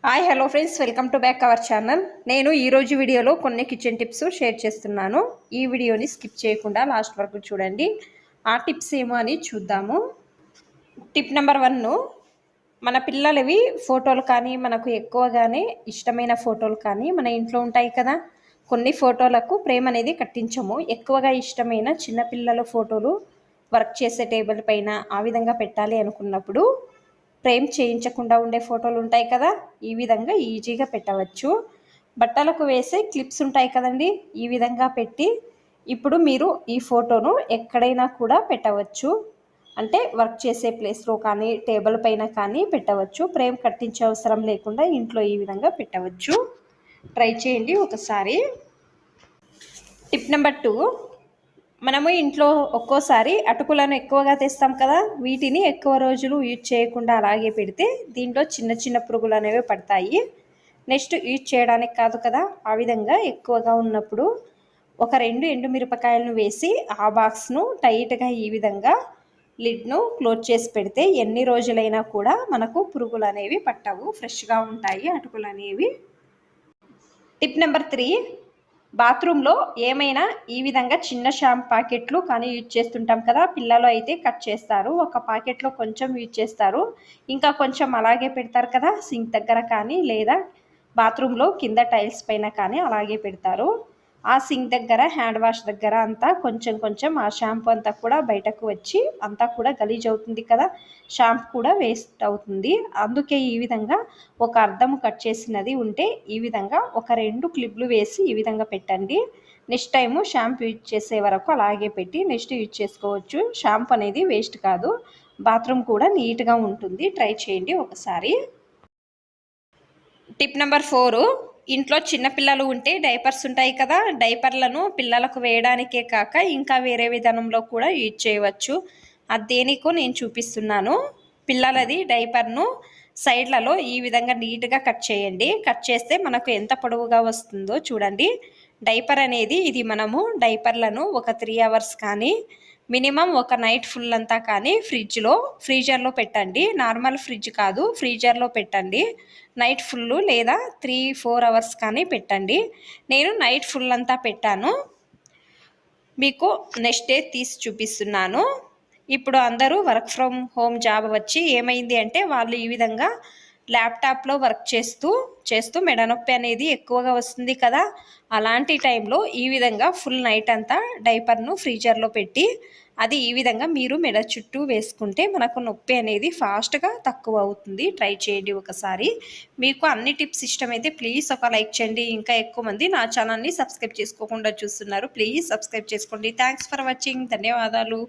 Hi hello friends, welcome to back our channel. నేను ఈరోజు వీడియోలో కొన్ని కిచెన్ టిప్స్ షేర్ చేస్తున్నాను. ఈ వీడియోని స్కిప్ చేయకుండా లాస్ట్ వరకు చూడండి. ఆ టిప్స్ ఏమో అని చూద్దాము. టిప్ నెంబర్ 1, మన పిల్లలవి ఫోటోలు కానీ మనకు ఎక్కువగానే ఇష్టమైన ఫోటోలు కానీ మన ఇంట్లో ఉంటాయి కదా. కొన్ని ఫోటోలకు ప్రేమ అనేది కట్టించము. ఎక్కువగా ఇష్టమైన చిన్నపిల్లల ఫోటోలు వర్క్ చేసే టేబుల్ పైన ఆ విధంగా పెట్టాలి అనుకున్నప్పుడు ఫ్రేమ్ చేయించకుండా ఉండే ఫోటోలు ఉంటాయి కదా, ఈ విధంగా ఈజీగా పెట్టవచ్చు. బట్టలకు వేసే క్లిప్స్ ఉంటాయి కదండి, ఈ విధంగా పెట్టి ఇప్పుడు మీరు ఈ ఫోటోను ఎక్కడైనా కూడా పెట్టవచ్చు. అంటే వర్క్ చేసే ప్లేస్లో కానీ టేబుల్ పైన కానీ పెట్టవచ్చు. ఫ్రేమ్ కట్టించే అవసరం లేకుండా ఇంట్లో ఈ విధంగా పెట్టవచ్చు. ట్రై చేయండి ఒకసారి. టిప్ నెంబర్ 2, మనము ఇంట్లో ఒక్కోసారి అటుకులను ఎక్కువగా తెస్తాం కదా, వీటిని ఎక్కువ రోజులు యూజ్ చేయకుండా అలాగే పెడితే దీంట్లో చిన్న చిన్న పురుగులు అనేవి పడతాయి. నెక్స్ట్ యూజ్ చేయడానికి కాదు కదా, ఆ విధంగా ఎక్కువగా ఉన్నప్పుడు ఒక 2 ఎండుమిరపకాయలను వేసి ఆ బాక్స్ను టైట్గా ఈ విధంగా లిడ్ను క్లోజ్ చేసి పెడితే ఎన్ని రోజులైనా కూడా మనకు పురుగులు అనేవి పట్టవు, ఫ్రెష్గా ఉంటాయి అటుకులు అనేవి. టిప్ నెంబర్ 3, బాత్రూంలో ఏమైనా ఈ విధంగా చిన్న షాంపూ ప్యాకెట్లు కానీ యూజ్ చేస్తుంటాం కదా, పిల్లలు అయితే కట్ చేస్తారు, ఒక ప్యాకెట్లో కొంచెం యూజ్ చేస్తారు, ఇంకా కొంచెం అలాగే పెడతారు కదా సింక్ దగ్గర కానీ లేదా బాత్రూంలో కింద టైల్స్ పైన కానీ అలాగే పెడతారు. ఆ సింక్ దగ్గర హ్యాండ్ వాష్ దగ్గర అంతా కొంచెం కొంచెం ఆ షాంపూ అంతా కూడా బయటకు వచ్చి అంతా కూడా గలీజ్ అవుతుంది కదా, షాంపూ కూడా వేస్ట్ అవుతుంది. అందుకే ఈ విధంగా ఒక అర్ధము కట్ చేసినది ఉంటే ఈ విధంగా ఒక 2 క్లిప్లు వేసి ఈ విధంగా పెట్టండి. నెక్స్ట్ టైము షాంపూ యూజ్ చేసే వరకు అలాగే పెట్టి నెక్స్ట్ యూజ్ చేసుకోవచ్చు. షాంపూ అనేది వేస్ట్ కాదు, బాత్రూమ్ కూడా నీట్గా ఉంటుంది. ట్రై చేయండి ఒకసారి. టిప్ నెంబర్ 4, ఇంట్లో చిన్నపిల్లలు ఉంటే డైపర్స్ ఉంటాయి కదా, డైపర్లను పిల్లలకు వేయడానికే కాక ఇంకా వేరే విధానంలో కూడా యూజ్ చేయవచ్చు. అది దేనికో నేను చూపిస్తున్నాను. పిల్లలది డైపర్ను సైడ్లలో ఈ విధంగా నీట్గా కట్ చేయండి. కట్ చేస్తే మనకు ఎంత పొడవుగా వస్తుందో చూడండి. డైపర్ అనేది ఇది మనము డైపర్లను ఒక 3 అవర్స్ కానీ మినిమం ఒక నైట్ ఫుల్ అంతా కానీ ఫ్రీజర్లో పెట్టండి. నార్మల్ ఫ్రిడ్జ్ కాదు, ఫ్రీజర్లో పెట్టండి. నైట్ ఫుల్ లేదా 3-4 అవర్స్ కానీ పెట్టండి. నేను నైట్ ఫుల్ అంతా పెట్టాను, మీకు నెక్స్ట్ డే తీసి చూపిస్తున్నాను. ఇప్పుడు అందరూ వర్క్ ఫ్రమ్ హోమ్ జాబ్ వచ్చి ఏమైంది అంటే వాళ్ళు ఈ విధంగా ల్యాప్టాప్లో వర్క్ చేస్తూ మెడ నొప్పి అనేది ఎక్కువగా వస్తుంది కదా, అలాంటి టైంలో ఈ విధంగా ఫుల్ నైట్ అంతా డైపర్ను ఫ్రీజర్లో పెట్టి అది ఈ విధంగా మీరు మెడ చుట్టూ వేసుకుంటే మనకు నొప్పి అనేది ఫాస్ట్గా తక్కువ అవుతుంది. ట్రై చేయండి ఒకసారి. మీకు అన్ని టిప్స్ ఇష్టమైతే ప్లీజ్ ఒక లైక్ చేయండి. ఇంకా ఎక్కువ మంది నా ఛానల్ని సబ్స్క్రైబ్ చేసుకోకుండా చూస్తున్నారు, ప్లీజ్ సబ్స్క్రైబ్ చేసుకోండి. Thanks for watching. ధన్యవాదాలు.